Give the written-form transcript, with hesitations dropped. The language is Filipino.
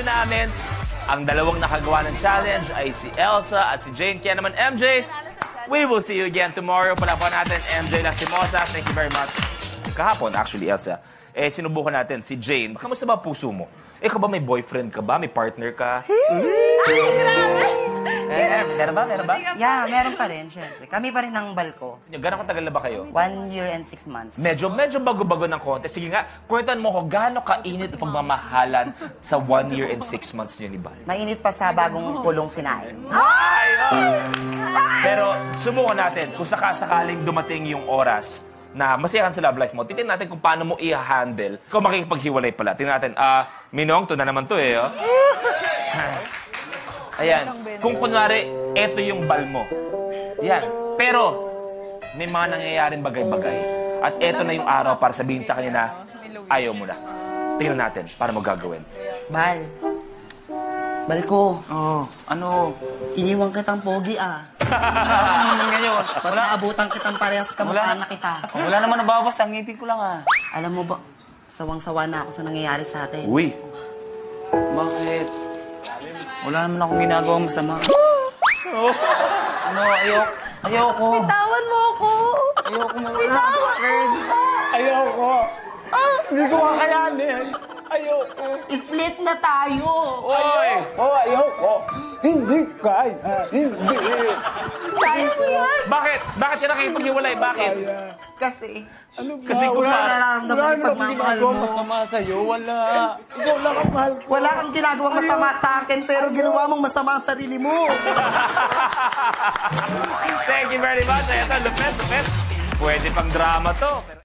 na namin. Ang dalawang nakagawa ng challenge ay si Elsa at si Jane. Kaya naman, MJ, we will see you again tomorrow. Palapan natin, MJ Lastimosa. Thank you very much. Kahapon, actually, Elsa, sinubukan natin si Jane. Kamusta ba puso mo? Ikaw ba may boyfriend ka ba? May partner ka? Ay, grabe! Meron ba? Meron ba? Yeah, meron pa rin, syempre. Kami pa rin ng balko. Gano'ng katagal na ba kayo? 1 year and 6 months. Medyo bago-bago ng konti. Sige nga, kwentuhan mo ko, gaano kainit ang pagmamahalan sa 1 year and 6 months niyo ni Bal? Mainit pa sa bagong pulong sinain. Ay! Pero subukan natin, kung sakasakaling dumating yung oras na masiyahan sa love life mo, tingnan natin kung paano mo i-handle kung makikipaghiwalay pala. Tingnan natin, Minong, to na naman to eh, oh. Ayan, kung kunwari, eto yung bal mo. Yan, pero may mga nangyayaring bagay-bagay. At eto na yung araw para sabihin sa kanya na ayaw mo na. Tingnan natin, para mo gagawin. Bal. Balko. Oh, ano? Iniwan kitang pogi, Ngayon, wala abutan kitang parehas kamukha na kita. Wala naman nabawas, ang ngipin ko lang Alam mo ba, sawang-sawa na ako sa nangyayari sa atin. Uy! Bakit? Wala naman akong ginagawang masama. Ano, ayoko. Bitawan mo ako! Ayoko mo. Ayoko. Hindi ko kakayanin. Ayoko. Split na tayo! Oy! Oh, ayoko. Hindi kaya. Hindi. Kaya mo yan! Bakit? Bakit ka nakikipaghiwalay? Bakit? Kasi, Ano ba? Kasi kung wala pa- nararamdaman yung pagmamahal ginagawa mo. masama sa'yo. Wala. Ikaw lang ang mahal ko. Wala kang ginagawang masama sa akin, pero ginawa mong masama ang sarili mo. Thank you very much. Ito, lupet. Pwede pang drama to.